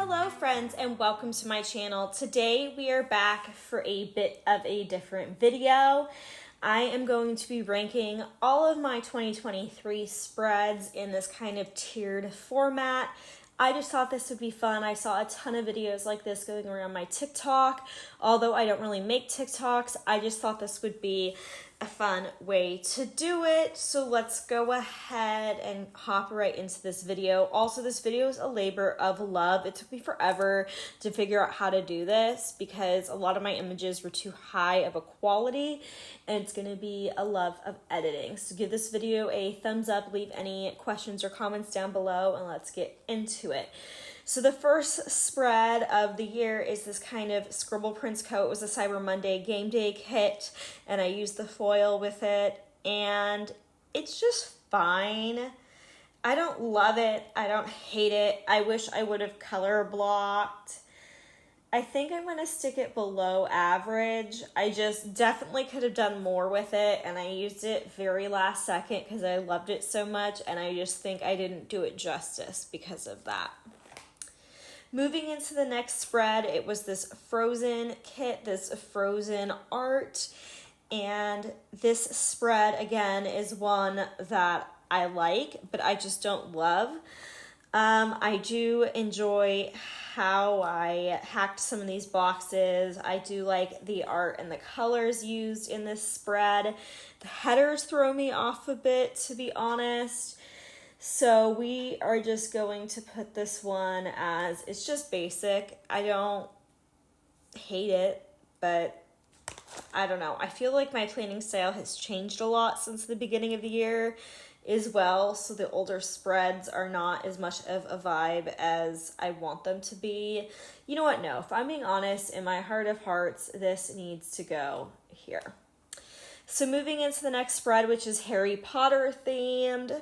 Hello friends and welcome to my channel. Today we are back for a bit of a different video. I am going to be ranking all of my 2023 spreads in this kind of tiered format. I just thought this would be fun. I saw a ton of videos like this going around my TikTok. Although I don't really make TikToks, I just thought this would be a fun way to do it. So let's go ahead and hop right into this video. Also, this video is a labor of love. It took me forever to figure out how to do this because a lot of my images were too high of a quality, and it's gonna be a love of editing. So give this video a thumbs up, leave any questions or comments down below, and let's get into it. So the first spread of the year is this kind of Scribble Prints coat. It was a Cyber Monday game day kit, and I used the foil with it, and it's just fine. I don't love it. I don't hate it. I wish I would have color blocked. I think I'm gonna stick it below average. I just definitely could have done more with it, and I used it very last second because I loved it so much, and I just think I didn't do it justice because of that. Moving into the next spread, it was this Frozen kit, this Frozen art, and this spread, again, is one that I like, but I just don't love. I do enjoy how I hacked some of these boxes. I do like the art and the colors used in this spread. The headers throw me off a bit, to be honest. So we are just going to put this one as, it's just basic. I don't hate it, but I don't know. I feel like my planning style has changed a lot since the beginning of the year as well. So the older spreads are not as much of a vibe as I want them to be. You know what? No, if I'm being honest, in my heart of hearts, this needs to go here. So moving into the next spread, which is Harry Potter themed.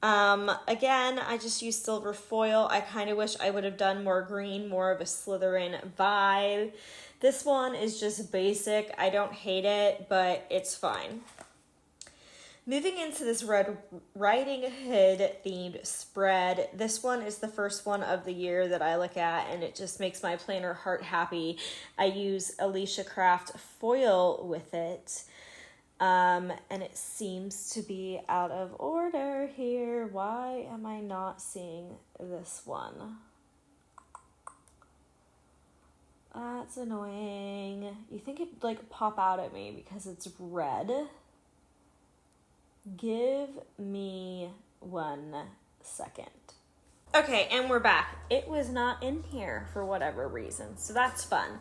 Again, I just used silver foil. I kind of wish I would have done more green, more of a Slytherin vibe. This one is just basic. I don't hate it, but it's fine. Moving into this Red Riding Hood themed spread. This one is the first one of the year that I look at, and it just makes my planner heart happy. I use Alicia Craft foil with it. And it seems to be out of order here. Why am I not seeing this one? That's annoying. You think it'd like pop out at me because it's red? Give me 1 second. Okay, and we're back. It was not in here for whatever reason, so that's fun.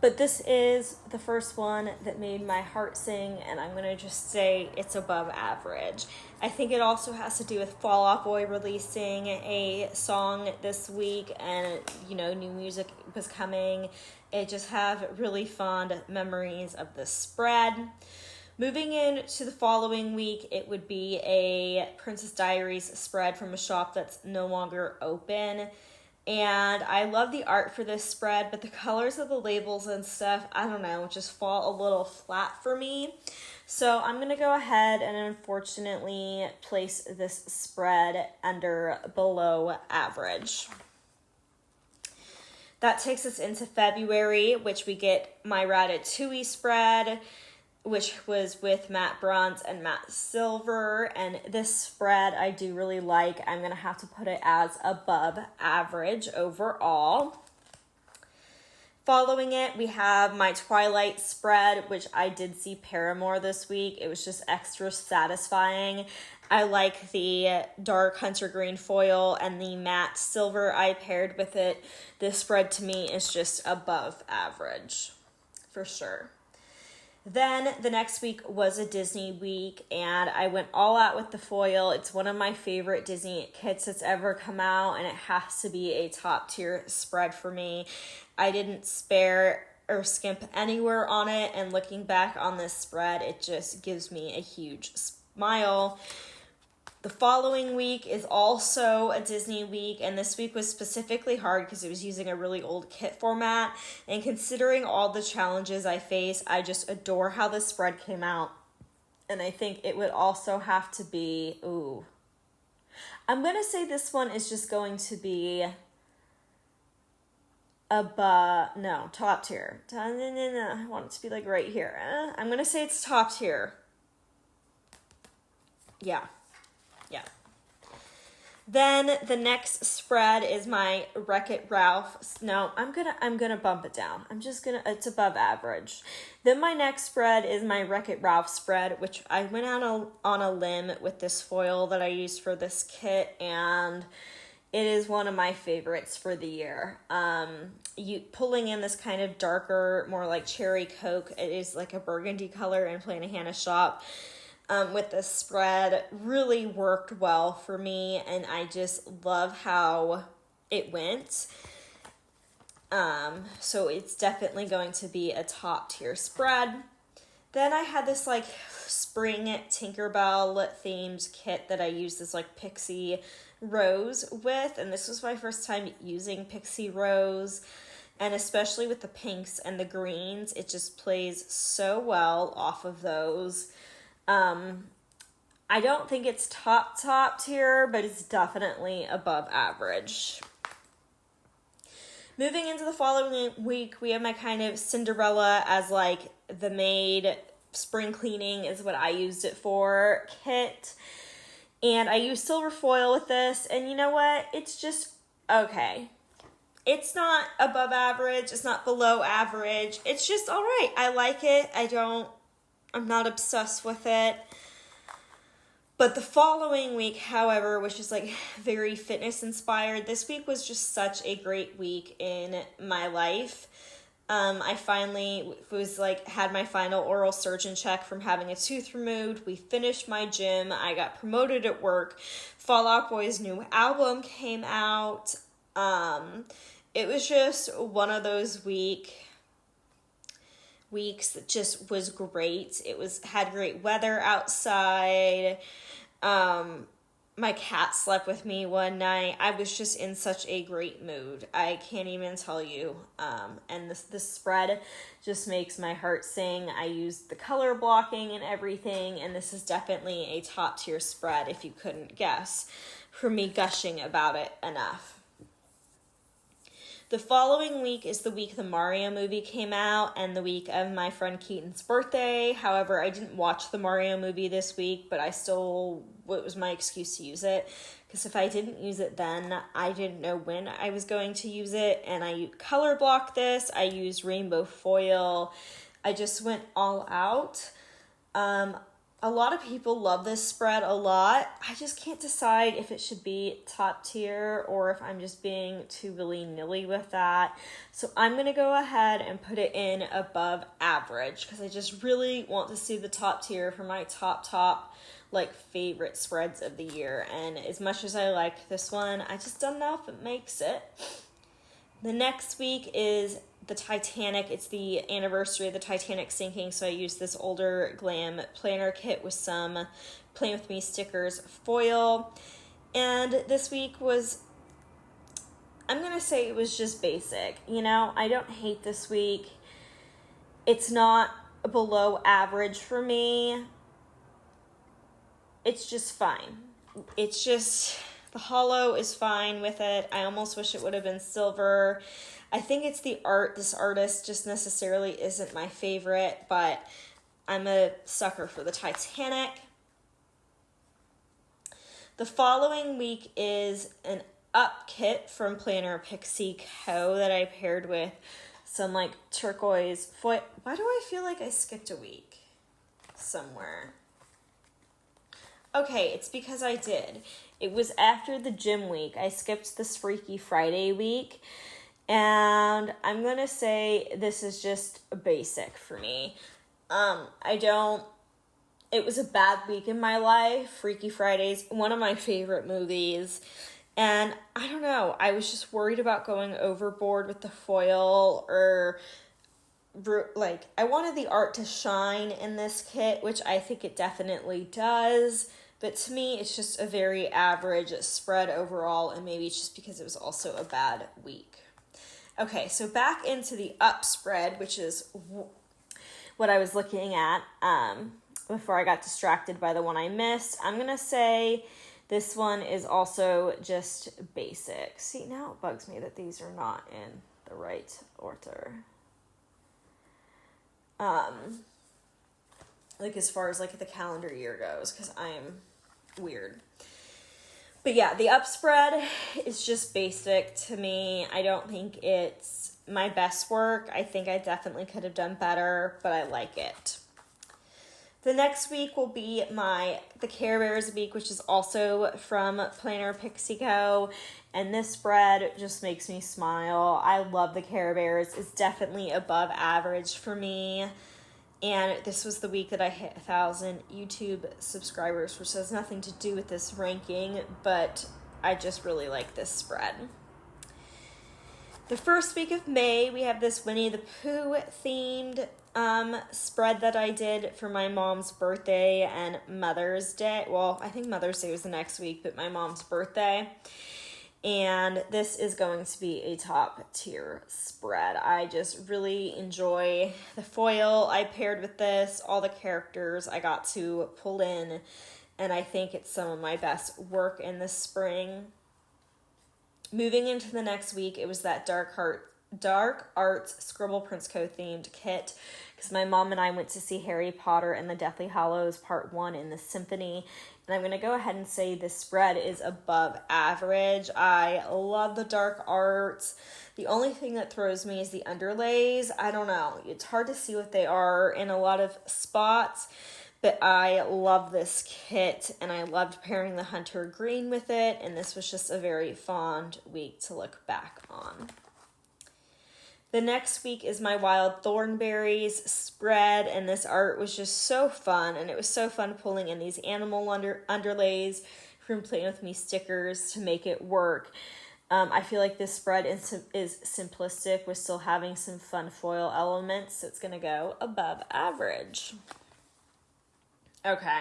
But this is the first one that made my heart sing, and I'm gonna just say it's above average. I think it also has to do with Fall Out Boy releasing a song this week, and you know, new music was coming. I just have really fond memories of this spread. Moving into the following week, it would be a Princess Diaries spread from a shop that's no longer open. And I love the art for this spread, but the colors of the labels and stuff, I don't know, just fall a little flat for me. So I'm going to go ahead and unfortunately place this spread under below average. That takes us into February, which we get my Ratatouille spread, which was with matte bronze and matte silver, and this spread I do really like. I'm gonna have to put it as above average overall. Following it, we have my Twilight spread, which I did see Paramore this week. It was just extra satisfying. I like the dark hunter green foil and the matte silver I paired with it. This spread to me is just above average for sure. Then the next week was a Disney week, and I went all out with the foil. It's one of my favorite Disney kits that's ever come out, and it has to be a top tier spread for me. I didn't spare or skimp anywhere on it, and looking back on this spread, it just gives me a huge smile. The following week is also a Disney week, and this week was specifically hard because it was using a really old kit format. And considering all the challenges I face, I just adore how this spread came out. And I think it would also have to be, I'm going to say this one is just going to be top tier. I want it to be like right here. I'm going to say it's top tier. Yeah. Then the next spread is my Wreck-It Ralph. No, I'm gonna bump it down. It's above average. Then my next spread is my Wreck-It Ralph spread, which I went out on a limb with this foil that I used for this kit, and it is one of my favorites for the year. Pulling in this kind of darker, more like cherry Coke. It is like a burgundy color in Plain Hannah shop. With this spread really worked well for me, and I just love how it went. So it's definitely going to be a top tier spread. Then I had this like spring Tinkerbell themed kit that I used this like Pixie Rose with, and this was my first time using Pixie Rose, and especially with the pinks and the greens, it just plays so well off of those. I don't think it's top tier, but it's definitely above average. Moving into the following week, we have my kind of Cinderella as like the maid spring cleaning is what I used it for kit. And I used silver foil with this, and you know what? It's just okay. It's not above average. It's not below average. It's just all right. I like it. I'm not obsessed with it. But the following week, however, was just like very fitness inspired. This week was just such a great week in my life. I finally had my final oral surgeon check from having a tooth removed. We finished my gym. I got promoted at work. Fall Out Boy's new album came out. It was just one of those weeks that just was great. Had great weather outside. My cat slept with me one night. I was just in such a great mood. I can't even tell you. And this spread just makes my heart sing. I used the color blocking and everything, and this is definitely a top tier spread if you couldn't guess from me gushing about it enough. The following week is the week the Mario movie came out and the week of my friend Keaton's birthday. However, I didn't watch the Mario movie this week, but it was my excuse to use it. Because if I didn't use it then, I didn't know when I was going to use it. And I color blocked this. I used rainbow foil. I just went all out. A lot of people love this spread a lot. I just can't decide if it should be top tier or if I'm just being too willy-nilly with that. So I'm going to go ahead and put it in above average because I just really want to see the top tier for my top like favorite spreads of the year. And as much as I like this one, I just don't know if it makes it. The next week is the Titanic. It's the anniversary of the Titanic sinking, so I used this older glam planner kit with some Plan With Me stickers foil. And this week I'm gonna say it was just basic. I don't hate this week. It's not below average for me. It's just fine. It's just, the hollow is fine with it. I almost wish it would have been silver. I think it's the art. This artist just necessarily isn't my favorite, but I'm a sucker for the Titanic. The following week is an up kit from Planner Pixie Co. that I paired with some like turquoise foil. Why do I feel like I skipped a week somewhere? Okay, it's because I did. It was after the gym week. I skipped this Freaky Friday week. And I'm going to say this is just basic for me. It was a bad week in my life. Freaky Friday's one of my favorite movies. And I don't know, I was just worried about going overboard with the foil I wanted the art to shine in this kit, which I think it definitely does. But to me, it's just a very average spread overall, and maybe it's just because it was also a bad week. Okay, so back into the up spread, which is what I was looking at before I got distracted by the one I missed. I'm going to say this one is also just basic. See, now it bugs me that these are not in the right order. Like as far as like the calendar year goes, because I'm weird. But yeah, the up spread is just basic to me. I don't think it's my best work. I think I definitely could have done better, but I like it. The next week will be the Care Bears week, which is also from Planner Pixie Co. And this spread just makes me smile. I love the Care Bears. It's definitely above average for me. And this was the week that I hit 1,000 YouTube subscribers, which has nothing to do with this ranking, but I just really like this spread. The first week of May, we have this Winnie the Pooh themed spread that I did for my mom's birthday and Mother's Day. Well, I think Mother's Day was the next week, but my mom's birthday. And this is going to be a top tier spread. I just really enjoy the foil I paired with this, all the characters I got to pull in, and I think it's some of my best work in the spring. Moving into the next week, it was that Dark Arts Scribble Prince Co. themed kit, because my mom and I went to see Harry Potter and the Deathly Hallows Part 1 in the Symphony, and I'm going to go ahead and say this spread is above average. I love the dark arts. The only thing that throws me is the underlays. I don't know. It's hard to see what they are in a lot of spots, but I love this kit, and I loved pairing the Hunter Green with it, and this was just a very fond week to look back on. The next week is my Wild Thornberries spread, and this art was just so fun, and it was so fun pulling in these animal underlays from Playing With Me stickers to make it work. I feel like this spread is simplistic with still having some fun foil elements, so it's going to go above average. Okay,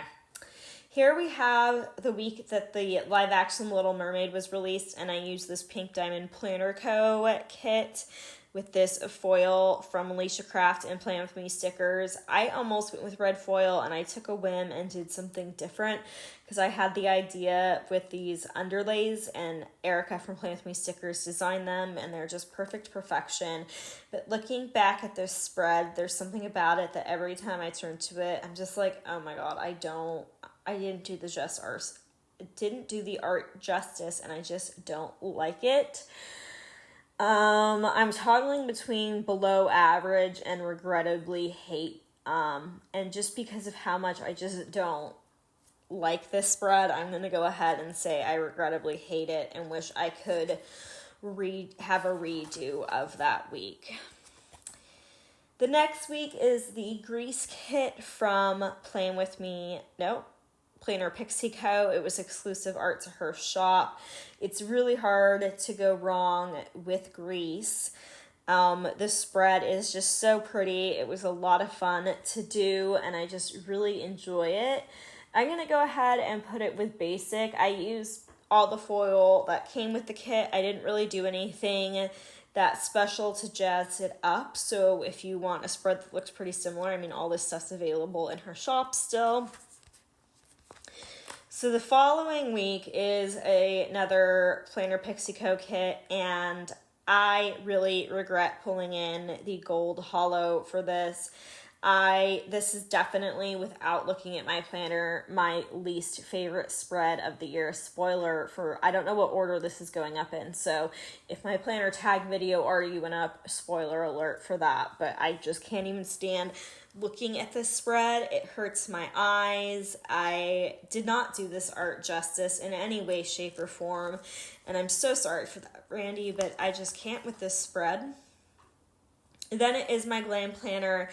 here we have the week that the live action Little Mermaid was released, and I used this Pink Diamond Planner Co. kit with this foil from Alicia Craft and Plan With Me stickers. I almost went with red foil, and I took a whim and did something different because I had the idea with these underlays, and Erica from Plan With Me stickers designed them, and they're just perfection. But looking back at this spread, there's something about it that every time I turn to it, I'm just like, oh my god, I didn't do the art justice, and I just don't like it. I'm toggling between below average and regrettably hate. And just because of how much I just don't like this spread, I'm going to go ahead and say I regrettably hate it and wish I could have a redo of that week. The next week is the Grease kit from Planner Pixie Co. It was exclusive art to her shop. It's really hard to go wrong with Grease. This spread is just so pretty. It was a lot of fun to do, and I just really enjoy it. I'm going to go ahead and put it with basic. I used all the foil that came with the kit. I didn't really do anything that special to jazz it up. So if you want a spread that looks pretty similar, all this stuff's available in her shop still. So the following week is another Planner Pixie Co. kit, and I really regret pulling in the gold hollow for this. This is definitely, without looking at my planner, my least favorite spread of the year. Spoiler for, I don't know what order this is going up in, so if my planner tag video already went up, spoiler alert for that, but I just can't even stand looking at this spread. It hurts my eyes. I did not do this art justice in any way, shape, or form, and I'm so sorry for that, Randy, but I just can't with this spread. Then it is my Glam Planner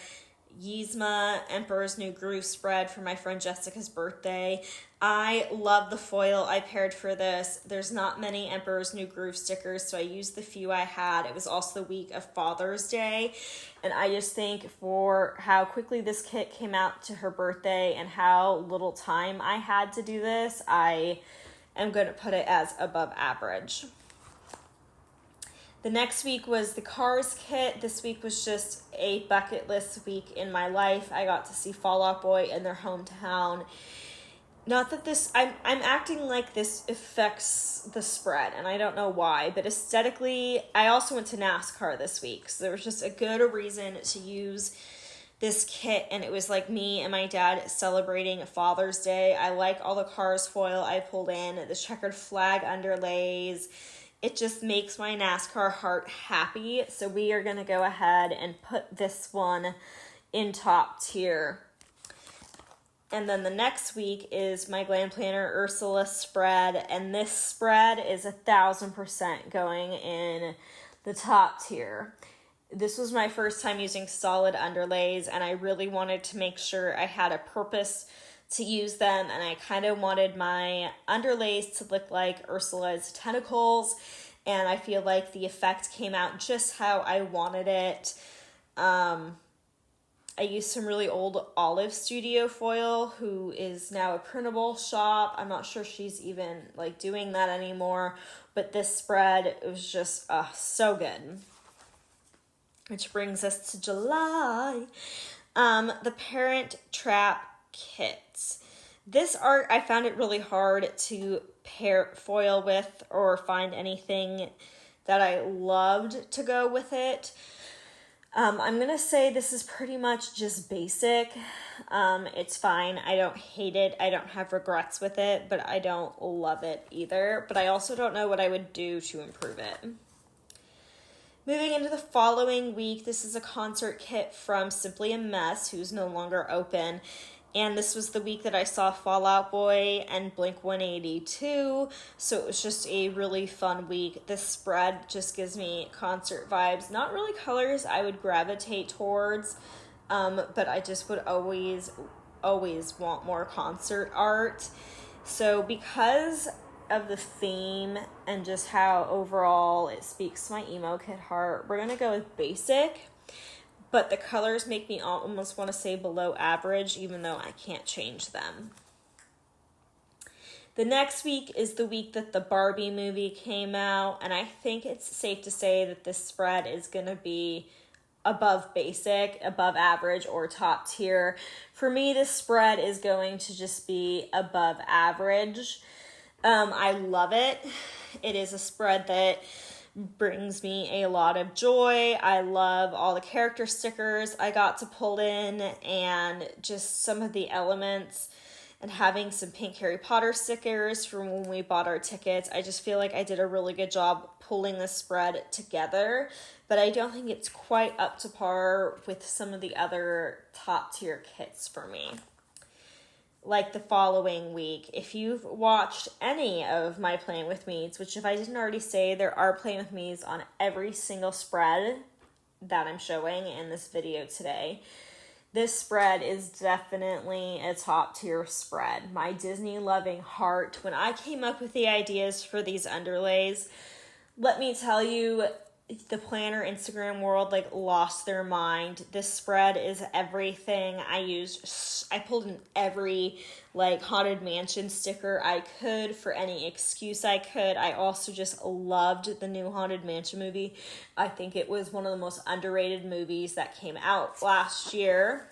Yzma Emperor's New Groove spread for my friend Jessica's birthday. I love the foil I paired for this. There's not many Emperor's New Groove stickers, so I used the few I had. It was also the week of Father's Day, and I just think for how quickly this kit came out to her birthday and how little time I had to do this, I am going to put it as above average. The next week was the Cars kit. This week was just a bucket list week in my life. I got to see Fall Out Boy in their hometown. Not that this, I'm acting like this affects the spread, and I don't know why, but aesthetically, I also went to NASCAR this week, so there was just a good reason to use this kit, and it was like me and my dad celebrating Father's Day. I like all the cars foil I pulled in, the checkered flag underlays. It just makes my NASCAR heart happy, so we are going to go ahead and put this one in top tier. And then the next week is my Glam Planner Ursula spread, and this spread is 1,000% going in the top tier. This was my first time using solid underlays, and I really wanted to make sure I had a purpose to use them, and I kind of wanted my underlays to look like Ursula's tentacles, and I feel like the effect came out just how I wanted it. I used some really old Olive Studio foil, who is now a printable shop. I'm not sure she's even like doing that anymore, but this spread, it was just so good. Which brings us to July. The Parent Trap Kits. This art, I found it really hard to pair foil with or find anything that I loved to go with it. I'm going to say this is pretty much just basic. It's fine. I don't hate it. I don't have regrets with it, but I don't love it either. But I also don't know what I would do to improve it. Moving into the following week, this is a concert kit from Simply a Mess, who's no longer open. And this was the week that I saw Fall Out Boy and Blink-182, so it was just a really fun week. This spread just gives me concert vibes. Not really colors I would gravitate towards, but I just would always want more concert art. So because of the theme and just how overall it speaks to my emo kid heart, we're going to go with basic. But the colors make me almost want to say below average, even though I can't change them. The next week is the week that the Barbie movie came out, and I think it's safe to say that this spread is going to be above basic, above average, or top tier. For me, this spread is going to just be above average. I love it. It is a spread that brings me a lot of joy. I love all the character stickers I got to pull in, and just some of the elements, and having some pink Harry Potter stickers from when we bought our tickets. I just feel like I did a really good job pulling this spread together, but I don't think it's quite up to par with some of the other top tier kits for me. Like the following week, if you've watched any of my Playing With Me's, which if I didn't already say, there are Playing With Me's on every single spread that I'm showing in this video today. This spread is definitely a top tier spread. My Disney loving heart, when I came up with the ideas for these underlays, let me tell you, the planner Instagram world lost their mind. This spread is everything. I pulled in every Haunted Mansion sticker I could for any excuse I could. I also just loved the new Haunted Mansion movie. I think it was one of the most underrated movies that came out last year.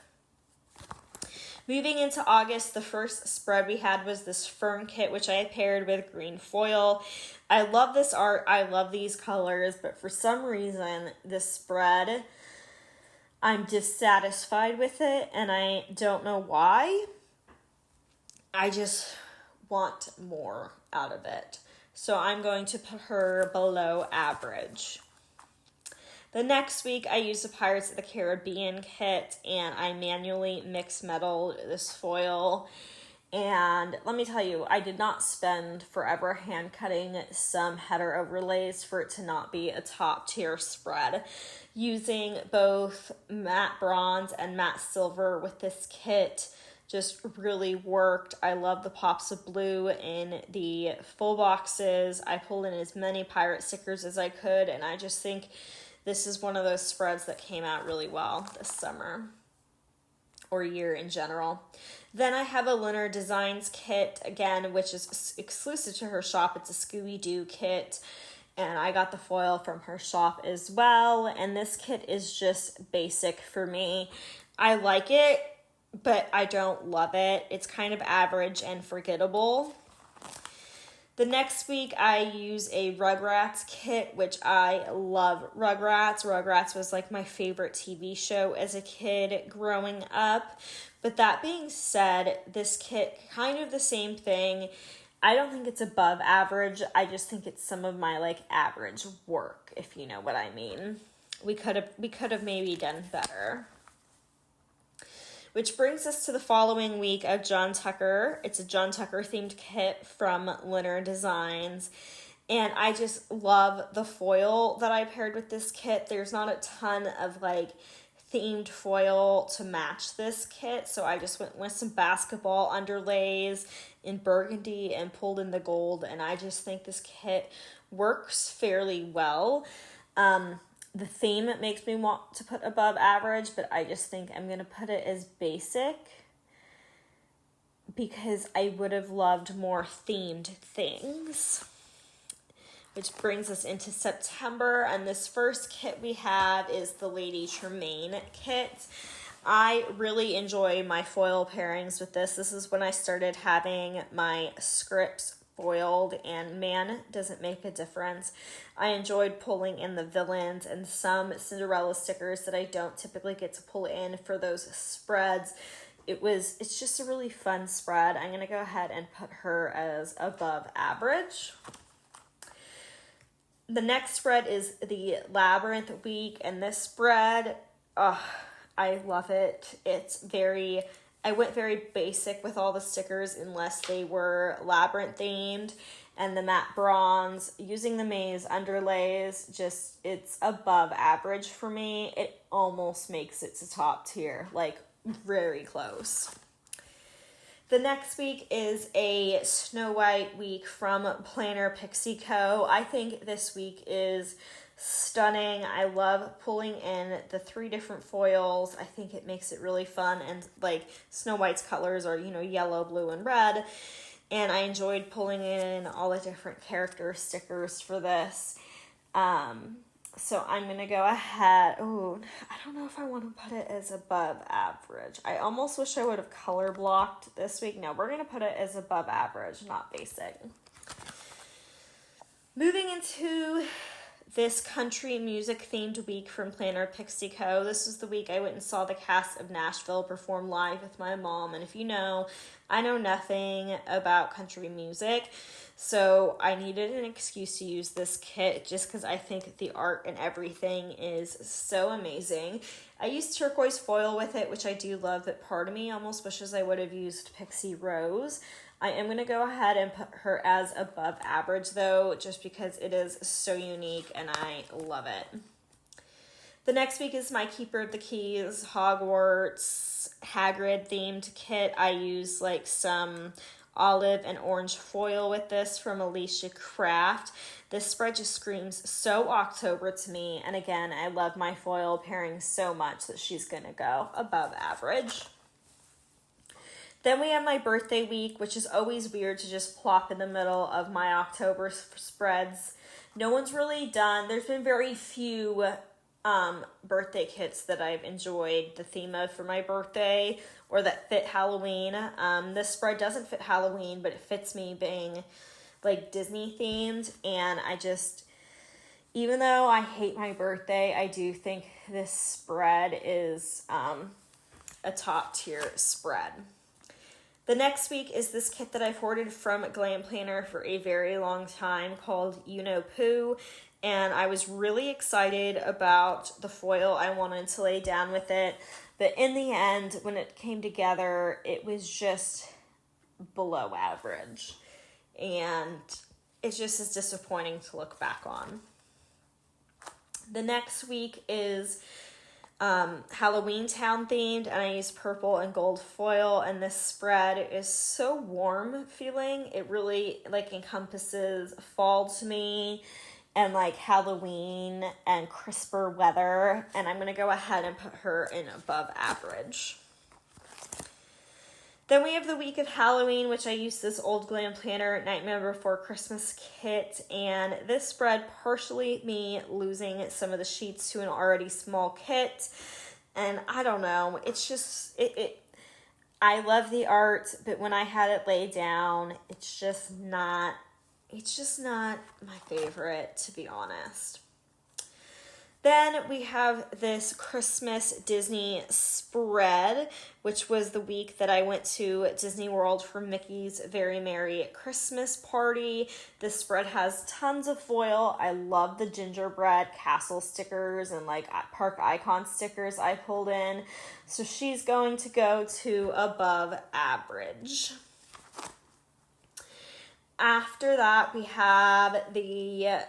Moving into August, the first spread we had was this Fern kit, which I paired with green foil. I love this art. I love these colors, but for some reason, this spread, I'm dissatisfied with it, and I don't know why. I just want more out of it. So I'm going to put her below average. The next week, I used the Pirates of the Caribbean kit, and I manually mix metal this foil. And let me tell you, I did not spend forever hand cutting some header overlays for it to not be a top tier spread. Using both matte bronze and matte silver with this kit just really worked. I love the pops of blue in the full boxes. I pulled in as many pirate stickers as I could, and I just think this is one of those spreads that came out really well this summer or year in general. Then I have a Linner Designs kit, again, which is exclusive to her shop. It's a Scooby-Doo kit, and I got the foil from her shop as well. And this kit is just basic for me. I like it, but I don't love it. It's kind of average and forgettable. The next week, I use a Rugrats kit, which I love Rugrats. Rugrats was like my favorite TV show as a kid growing up. But that being said, this kit, kind of the same thing. I don't think it's above average. I just think it's some of my like average work, if you know what I mean. We could have maybe done better. Which brings us to the following week of John Tucker. It's a John Tucker themed kit from Linner Designs. And I just love the foil that I paired with this kit. There's not a ton of like themed foil to match this kit. So I just went with some basketball underlays in burgundy and pulled in the gold. And I just think this kit works fairly well. The theme makes me want to put above average, but I just think I'm going to put it as basic because I would have loved more themed things. Which brings us into September, and this first kit we have is the Lady Tremaine kit. I really enjoy my foil pairings with this. This is when I started having my scripts foiled, and man, does it make a difference. I enjoyed pulling in the villains and some Cinderella stickers that I don't typically get to pull in for those spreads. It's just a really fun spread. I'm going to go ahead and put her as above average. The next spread is the Labyrinth week, and this spread, I love it. I went very basic with all the stickers unless they were Labyrinth themed, and the matte bronze, using the maze underlays, it's above average for me. It almost makes it to top tier, like very close. The next week is a Snow White week from Planner Pixie Co. I think this week is stunning. I love pulling in the 3 different foils. I think it makes it really fun, and like Snow White's colors are, yellow, blue, and red. And I enjoyed pulling in all the different character stickers for this. So I'm going to go ahead. Oh, I don't know if I want to put it as above average. I almost wish I would have color blocked this week. No, we're going to put it as above average, not basic. Moving into this country music themed week from Planner Pixie Co. This was the week I went and saw the cast of Nashville perform live with my mom. And if you know, I know nothing about country music. So I needed an excuse to use this kit just because I think the art and everything is so amazing. I used turquoise foil with it, which I do love, but part of me almost wishes I would have used Pixie Rose. I am going to go ahead and put her as above average though, just because it is so unique and I love it. The next week is my Keeper of the Keys Hogwarts Hagrid themed kit. I use like some olive and orange foil with this from Alicia Craft. This spread just screams so October to me, and again, I love my foil pairing so much that she's gonna go above average. Then we have my birthday week, which is always weird to just plop in the middle of my October spreads. No one's really done. There's been very few birthday kits that I've enjoyed the theme of for my birthday or that fit Halloween. This spread doesn't fit Halloween, but it fits me being like Disney themed, and even though I hate my birthday, I do think this spread is a top tier spread. The next week is this kit that I've hoarded from Glam Planner for a very long time called You Know Pooh. And I was really excited about the foil I wanted to lay down with it. But in the end, when it came together, it was just below average. And it just is disappointing to look back on. The next week is Halloween Town themed, and I use purple and gold foil, and this spread is so warm feeling. It really encompasses fall to me and Halloween and crisper weather, and I'm going to go ahead and put her in above average. Then we have the week of Halloween, which I used this old Glam Planner Nightmare Before Christmas kit, and this spread partially me losing some of the sheets to an already small kit, and I don't know, it's just, I love the art, but when I had it laid down, it's just not my favorite, to be honest. Then we have this Christmas Disney spread, which was the week that I went to Disney World for Mickey's Very Merry Christmas Party. This spread has tons of foil. I love the gingerbread castle stickers and like park icon stickers I pulled in. So she's going to go to above average. After that, we have the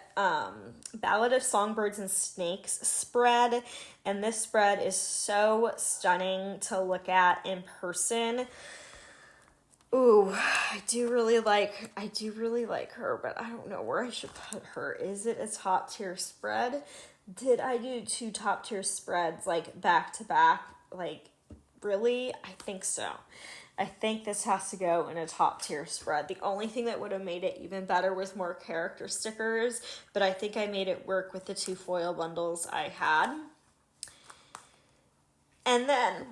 Ballad of Songbirds and Snakes spread, and this spread is so stunning to look at in person. Ooh, I do really like her, but I don't know where I should put her. Is it a top tier spread? Did I do 2 top tier spreads like back to back? Like, really? I think so. I think this has to go in a top tier spread. The only thing that would have made it even better was more character stickers, but I think I made it work with the 2 foil bundles I had. And then,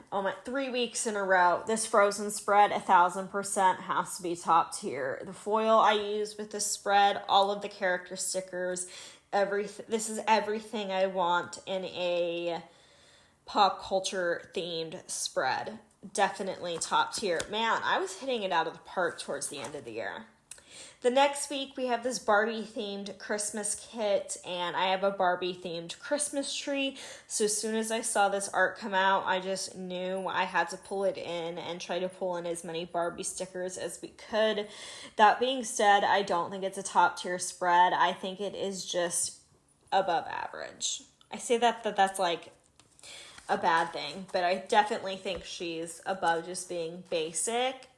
3 weeks in a row, this Frozen spread, 1000% has to be top tier. The foil I used with this spread, all of the character stickers, this is everything I want in a pop culture themed spread. Definitely top tier. Man, I was hitting it out of the park towards the end of the year. The next week, we have this Barbie-themed Christmas kit, and I have a Barbie-themed Christmas tree. So as soon as I saw this art come out, I just knew I had to pull it in and try to pull in as many Barbie stickers as we could. That being said, I don't think it's a top-tier spread. I think it is just above average. I say that's like a bad thing, but I definitely think she's above just being basic.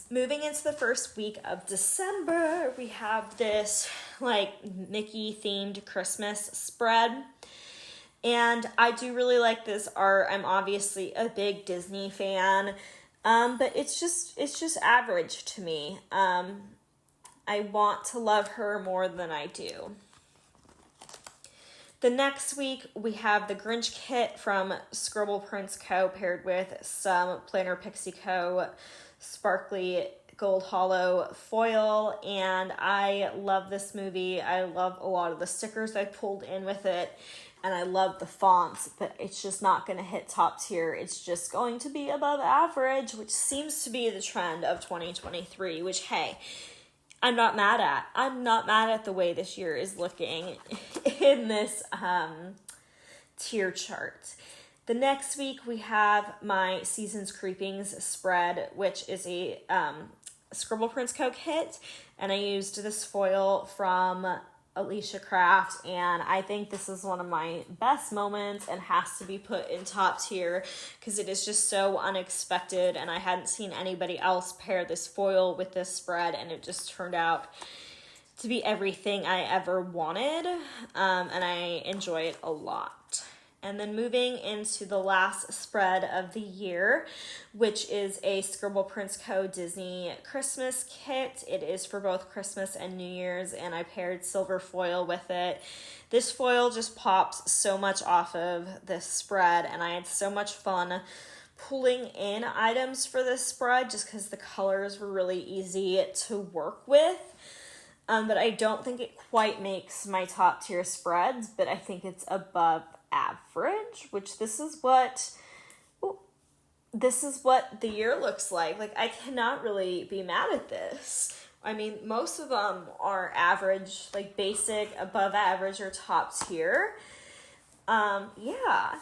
Moving into the first week of December, we have this like Mickey themed Christmas spread, and I do really like this art. I'm obviously a big Disney fan, but it's just average to me. I want to love her more than I do. The next week, we have the Grinch kit from Scribble Prints Co. paired with some Planner Pixie Co. sparkly gold hollow foil, and I love this movie. I love a lot of the stickers I pulled in with it, and I love the fonts, but it's just not going to hit top tier. It's just going to be above average, which seems to be the trend of 2023, which, hey, I'm not mad at. I'm not mad at the way this year is looking in this tier chart. The next week, we have my Seasons Creepings spread, which is a Scribble Prints Co. kit, and I used this foil from Alicia Craft, and I think this is one of my best moments and has to be put in top tier because it is just so unexpected, and I hadn't seen anybody else pair this foil with this spread, and it just turned out to be everything I ever wanted, and I enjoy it a lot. And then moving into the last spread of the year, which is a Scribble Prints Co. Disney Christmas kit. It is for both Christmas and New Year's, and I paired silver foil with it. This foil just pops so much off of this spread, and I had so much fun pulling in items for this spread just because the colors were really easy to work with. But I don't think it quite makes my top tier spreads, but I think it's above average, which this is what the year looks like. Like, I cannot really be mad at this. I mean, most of them are average, like basic, above average, or top tier. Yeah,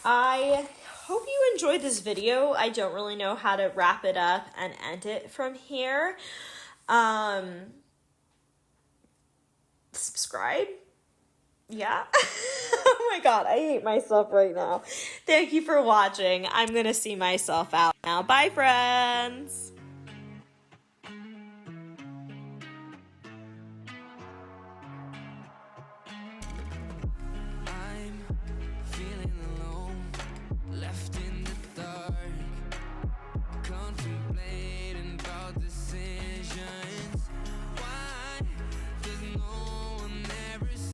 I hope you enjoyed this video. I don't really know how to wrap it up and end it from here. Subscribe. Yeah. Oh my god, I hate myself right now. Thank you for watching. I'm gonna see myself out now. Bye, friends.